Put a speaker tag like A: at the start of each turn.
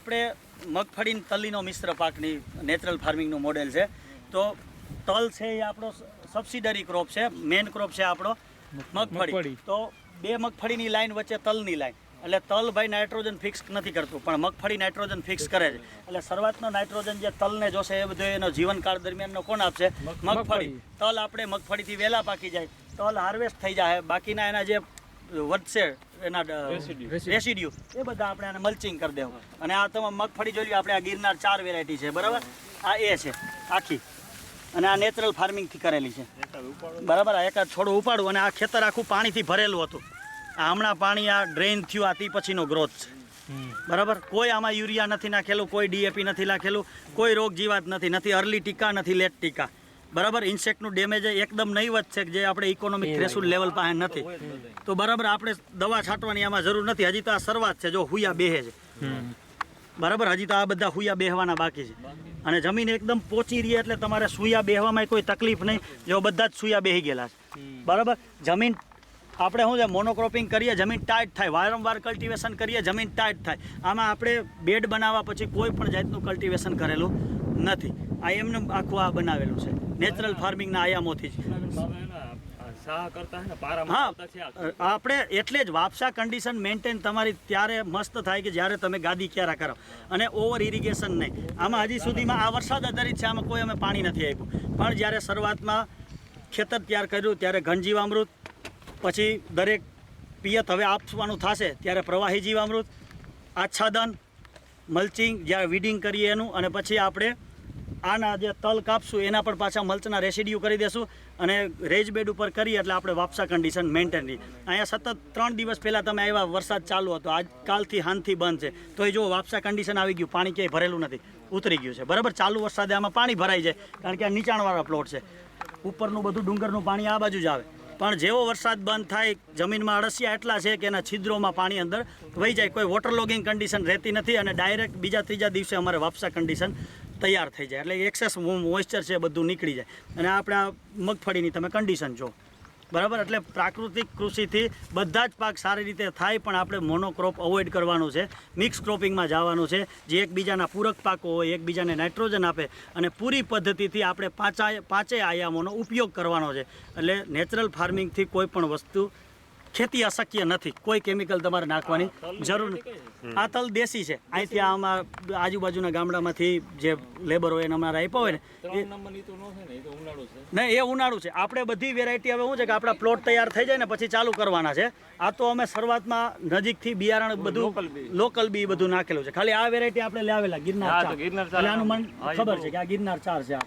A: આપણે મગફળી તલીનો મિશ્ર પાકની નેચરલ ફાર્મિંગનું મોડેલ છે. તો તલ છે એ આપણો સબસિડરી ક્રોપ છે, મેન ક્રોપ છે આપણો મગફળી. તો બે મગફળીની લાઈન વચ્ચે તલની લાઈન, એટલે તલ ભાઈ નાઇટ્રોજન ફિક્સ નથી કરતું, પણ મગફળી નાઇટ્રોજન ફિક્સ કરે છે. એટલે શરૂઆતનો નાઇટ્રોજન જે તલને જોશે એ બધો એનો જીવનકાળ દરમિયાનનો કોણ આપશે? મગફળી. તલ આપણે મગફળીથી વહેલા પાકી જાય, તલ હાર્વેસ્ટ થઈ જાય, બાકીના એના જે વધશે એના રેસિડ્યુ એ બધા આપણે આને મલ્ચિંગ કરી દેવું. અને આ તમે મગફળી જોઈ લો, આપણે આ ગિરનાર 4 વેરાયટી છે, બરાબર. આ એ છે આખી, અને આ નેચરલ ફાર્મિંગથી કરેલી છે, બરાબર. આ એકાદ છોડું ઉપાડું, અને આ ખેતર આખું પાણીથી ભરેલું હતું. આ હમણાં પાણી આ ડ્રેઇન થયું, આ તે પછીનો ગ્રોથ છે, બરાબર. કોઈ આમાં યુરિયા નથી નાખેલું, કોઈ ડીએપી નથી નાખેલું, કોઈ રોગ જીવાત નથી અર્લી ટીકા નથી લેટ ટીકા, બરાબર. ઇન્સેક્ટનું ડેમેજ એકદમ નહીવત છે, જે આપણે ઇકોનોમિક થ્રેશોલ્ડ લેવલ પાસે નથી. તો બરાબર આપણે દવા છાંટવાની આમાં જરૂર નથી. હજી તો આ શરૂઆત છે, જો હુયા બેહે છે, બરાબર. હજી તો આ બધા હુયા બેહવાના બાકી છે. અને જમીન એકદમ પોચી રહી, એટલે તમારે સુયા બેહવામાં કોઈ તકલીફ નહીં. જો બધા જ સુયા બેહી ગયેલા છે, બરાબર. જમીન આપણે શું છે, મોનોક્રોપિંગ કરીએ, જમીન ટાઈટ થાય, વારંવાર કલ્ટિવેશન કરીએ, જમીન ટાઈટ થાય. આમાં આપણે બેડ બનાવવા પછી કોઈ પણ જાતનું કલ્ટિવેશન કરેલું નથી. આ એમને આખું આ બનાવેલું છે નેચરલ ફાર્મિંગના આયામોથી જ. હા, આપણે એટલે જ વાપસા કન્ડિશન મેન્ટેન તમારી ત્યારે મસ્ત થાય કે જ્યારે તમે ગાદી ક્યારા કરો, અને ઓવર ઇરિગેશન નહીં. આમાં હજી સુધીમાં આ વરસાદ આધારિત છે, આમાં કોઈ અમે પાણી નથી આપ્યું. પણ જ્યારે શરૂઆતમાં ખેતર તૈયાર કર્યું ત્યારે ઘનજીવામૃત, પછી દરેક પિયત હવે આપવાનું થશે ત્યારે પ્રવાહી જીવામૃત, આચ્છાદન, મલ્ચિંગ, જ્યારે વીડિંગ કરીએ એનું, અને પછી આપણે આના જે તલ કાપશું એના પર પાછા મલ્ચના રેસિડ્યુ કરી દેશું, અને રેજ બેડ ઉપર કરીએ એટલે આપણે વાપસા કન્ડિશન મેન્ટેન રહી. અહીંયા સતત 3 દિવસ પહેલાં તમે આવ્યા, વરસાદ ચાલુ હતો, આજ કાલથી હાનથી બંધ છે, તો એ જો વાપસા કન્ડિશન આવી ગયું, પાણી ક્યાંય ભરેલું નથી, ઉતરી ગયું છે, બરાબર. ચાલુ વરસાદે આમાં પાણી ભરાઈ જાય, કારણ કે આ નીચાણવાળા પ્લોટ છે, ઉપરનું બધું ડુંગરનું પાણી આ બાજુ જ આવે. પણ જેવો વરસાદ બંધ થાય, જમીનમાં અળસિયા એટલા છે કે એના છિદ્રોમાં પાણી અંદર વહી જાય, કોઈ વોટર લોગિંગ કન્ડિશન રહેતી નથી, અને ડાયરેક્ટ બીજા ત્રીજા દિવસે અમારે વાપસા કન્ડિશન તૈયાર થઈ જાય. એટલે એક્સેસ મોઇસ્ચર છે બધું નીકળી જાય. અને આપણે આ મગફળીની તમે કન્ડિશન જો, બરાબર. એટલે પ્રાકૃતિક કૃષિથી બધા જ પાક સારી રીતે થાય, પણ આપણે મોનોક્રોપ અવોઇડ કરવાનું છે, મિક્સ ક્રોપિંગમાં જવાનું છે, જે એકબીજાના પૂરક પાકો હોય, એકબીજાને નાઇટ્રોજન આપે, અને પૂરી પદ્ધતિથી આપણે પાંચેય આયામોનો ઉપયોગ કરવાનો છે. એટલે નેચરલ ફાર્મિંગથી કોઈ પણ વસ્તુ ખેતી અશક્ય નથી, કોઈ કેમિકલ તમારે નાખવાની જરૂર નથી. આ તલ દેશી છે, અહીંથી આમાં આજુબાજુના ગામડામાંથી જે લેબર હોય એને અમારે આપ્યા હોય ને, નહીં એ ઉનાળું છે. આપણે બધી વેરાયટી હવે શું છે કે આપણા પ્લોટ તૈયાર થઈ જાય ને પછી ચાલુ કરવાના છે. આ તો અમે શરૂઆતમાં નજીકથી બિયારણ બધું લોકલ બી બધું નાખેલું છે. ખાલી આ વેરાયટી આપણે લાવેલા ગિરનાર 4, આનું મને ખબર છે કે આ ગિરનાર 4 છે.